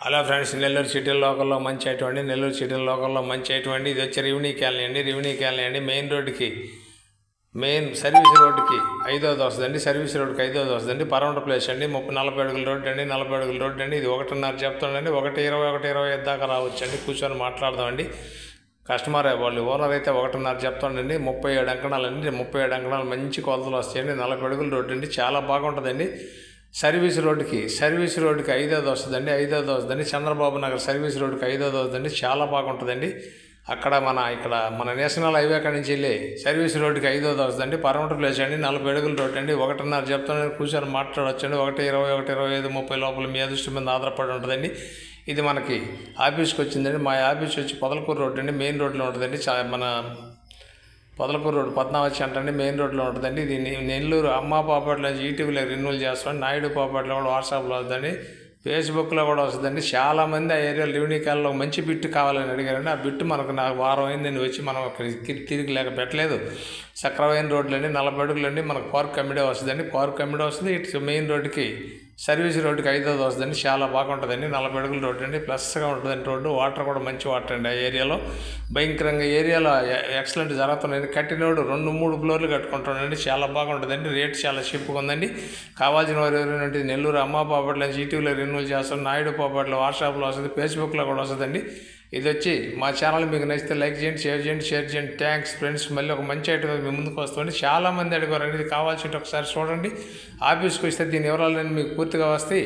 Hello friends, Nellore city లోకల్లో మంచి అటువంటి నెల్లూరు సిటీ లోకల్లో మంచి అటువంటి ఇది వచ్చి రెవెన్యూ కాలనీ అండి. మెయిన్ రోడ్డుకి సర్వీస్ రోడ్డుకి 5వ వస్తుందండి. సర్వీస్ రోడ్డుకి 5వ వస్తుందండి. పరౌండ్ ప్లేస్ అండి. 40 అడుగుల రోడ్డు అండి. 40 అడుగుల రోడ్డు అండి. ఇది 1:30 చెప్తుండండి. 1:20 1:25 దాకా రావచ్చు అండి. కూర్చొని మాట్లాడదామండి. కస్టమర్ వాళ్ళు ఓనర్ అయితే 1:30 చెప్తుండండి. 37 అంకణాలండి. 37 అంకణాలు మంచి కొలతలు వస్తాయండి. 40 అడుగుల రోడ్డు అండి. చాలా బాగుంటుందండి. సర్వీస్ రోడ్డుకి 5వ వస్తుందండి. 5వ వస్తుందండి. చంద్రబాబు నగర్ సర్వీస్ రోడ్డుకి 5వ వస్తుందండి. చాలా బాగుంటుందండి. అక్కడ మన నేషనల్ హైవే అక్కడి నుంచి వెళ్ళి సర్వీస్ రోడ్డుకి 5వ వస్తుందండి. పరౌండ్ ప్లేస్ అండి. 40 అడుగుల రోడ్డు అండి. 1:30 చెప్తాను. కూర్చొని మాట్లాడవచ్చండి. 1:20 1:25 30 లోపల మీ అదృష్టం మీద ఆధారపడి ఉంటుందండి. ఇది మనకి ఆఫీస్కి వచ్చిందండి. మా ఆఫీస్ వచ్చి పొదలకూరు రోడ్డు అండి. మెయిన్ రోడ్లో ఉంటుందండి. మన పొదలకూరు రోడ్డు పద్మావతి అంటండి. మెయిన్ రోడ్లో ఉంటుందండి. ఇది నెల్లూరు అమ్మ పాపట్లో ఈటీవీలో రెన్యూల్ చేస్తామండి. నాయుడు పాపట్లో కూడా వాట్సాప్లో వస్తుందండి. ఫేస్బుక్లో కూడా వస్తుందండి. చాలామంది ఆ ఏరియాలో రెవెన్యూ కాలంలో మంచి బిట్టు కావాలని అడిగారండి. ఆ బిట్టు నాకు వారం అయిందండి వచ్చి మనం తిరిగి లేక పెట్టలేదు. సక్రమైన రోడ్లు అండి. 40 అడుగులండి. మనకు పార్క్ కమ్మిడే వస్తుందండి. పార్క్ కమ్మిడే వస్తుంది. ఇటు మెయిన్ రోడ్డుకి సర్వీస్ రోడ్డుకి 5వ వస్తుందండి. చాలా బాగుంటుందండి. 40 అడుగుల రోడ్డు అండి. ప్లస్గా ఉంటుందండి రోడ్డు. వాటర్ కూడా మంచి వాటర్ అండి. ఆ ఏరియాలో భయంకరంగా ఏరియాలో ఎక్సలెంట్ జరుగుతుందండి. కట్టినోడు 2-3 ఫ్లోర్లు కట్టుకుంటాడండి. చాలా బాగుంటుందండి. రేట్ చాలా చీప్గా ఉందండి. కావాల్సిన వారు ఎవరైనా నెల్లూరు అమ్మ పాపట్లో ఈటీవీలో రెన్యూల్ చేస్తాం. నాయుడు పాపట్లో వాట్సాప్లో వస్తుంది. ఫేస్బుక్లో కూడా వస్తుందండి. ఇది వచ్చి మా ఛానల్ మీకు నచ్చితే లైక్ చేయండి, షేర్ చేయండి. Thanks friends. మళ్ళీ ఒక మంచి ఐటమ్ మీ ముందుకు వస్తుంది. చాలామంది అడిగారండి. ఇది కావాల్సింటే ఒకసారి చూడండి. ఆఫీస్కి వస్తే దీని వివరాలు మీకు పూర్తిగా వస్తాయి.